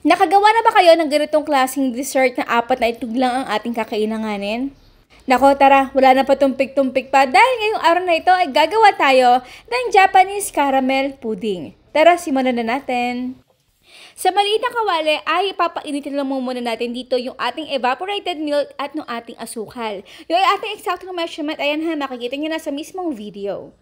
Nakagawa na ba kayo ng ganitong klaseng dessert na apat na itlog lang ang ating kakailanganin? Nako, tara, wala na patumpik-tumpik pa dahil ngayong araw na ito ay gagawa tayo ng Japanese caramel pudding. Tara, simulan na natin. Sa maliit na kawali ay ipapainitin lang muna natin dito yung ating evaporated milk at yung ating asukal. Yung ating exact measurement, ayan ha, makikita nyo na sa mismong video.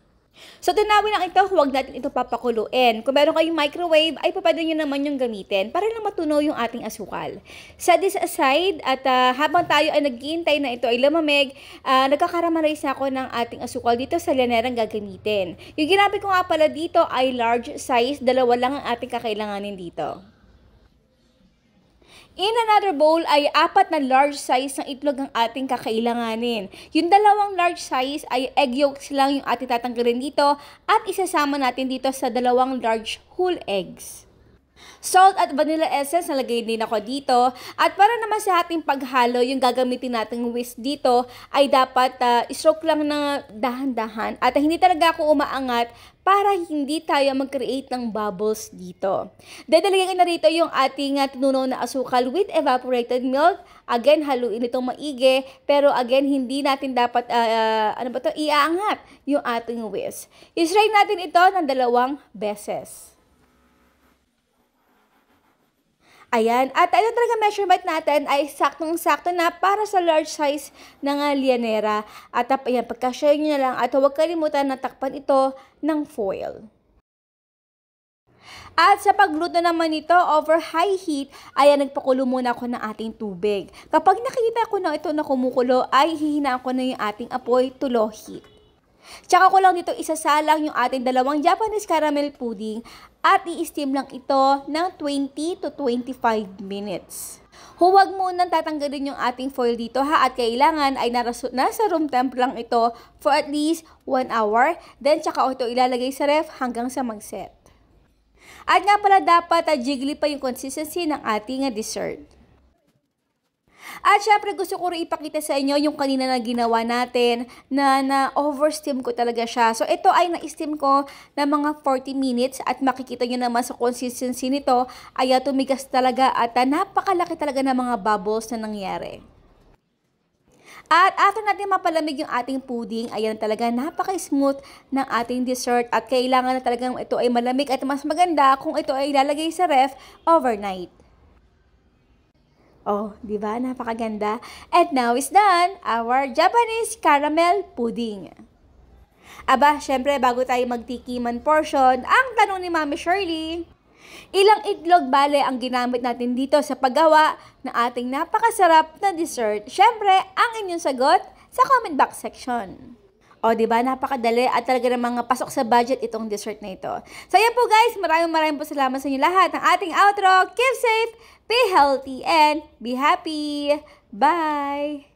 So, tunawin lang ito, huwag natin ito papakuluin. Kung meron kayong microwave, ay papada nyo naman yung gamitin para lang matunaw yung ating asukal. Set this aside at habang tayo ay naghihintay na ito ay lumamig, nagkakaramalize na ako ng ating asukal dito sa linerang gagamitin. Yung ginamit ko nga pala dito ay large size, dalawa lang ang ating kakailanganin dito. In another bowl ay apat na large size ng itlog ang ating kakailanganin. Yung dalawang large size ay egg yolks lang yung ating tatanggalin dito at isasama natin dito sa dalawang large whole eggs. Salt at vanilla essence nalagay din ako dito. At para naman sa ating paghalo, yung gagamitin nating whisk dito ay dapat stroke lang na dahan-dahan at hindi talaga ako umaangat para hindi tayo mag-create ng bubbles dito. Dadalagyan na rito yung ating tinunaw na asukal with evaporated milk. Again, haluin itong maigi, pero again, hindi natin dapat iaangat yung ating whisk. I-strain natin ito ng 2 beses. Ayan, at ito talaga measurement natin ay saktong-sakto na para sa large size ng lianera. At ayan, pagka-share nyo na lang at huwag kalimutan na takpan ito ng foil. At sa pagluto naman nito over high heat, ayan, nagpakulo muna ako ng ating tubig. Kapag nakikita ko na ito na kumukulo, ay hihinaan ko na yung ating apoy to low heat. Tsaka ko lang dito isasalang yung ating dalawang Japanese caramel pudding at i-steam lang ito ng 20 to 25 minutes. Huwag munang tatanggalin yung ating foil dito ha, at kailangan ay nasa room temp lang ito for at least 1 hour. Then tsaka ito ilalagay sa ref hanggang sa mag-set. At nga pala dapat jiggly pa yung consistency ng ating dessert. At syempre gusto ko rin ipakita sa inyo yung kanina na ginawa natin na oversteam ko talaga siya. So ito ay na-steam ko na mga 40 minutes at makikita nyo naman sa consistency nito ay tumigas talaga at napakalaki talaga ng mga bubbles na nangyari. At after natin mapalamig yung ating pudding, ayan talaga napaka-smooth ng ating dessert at kailangan na talagang ito ay malamig at mas maganda kung ito ay ilalagay sa ref overnight. Oh, di ba? Napakaganda. And now is done, our Japanese caramel pudding. Aba, syempre, bago tayo magtikiman portion, ang tanong ni Mami Shirley, ilang itlog bale ang ginamit natin dito sa paggawa ng ating napakasarap na dessert? Syempre, ang inyong sagot sa comment box section. O, diba? Napakadali at talaga namang pasok sa budget itong dessert na ito. So, yan po guys. Maraming po salamat sa inyo lahat ng ating outro. Keep safe, be healthy, and be happy. Bye!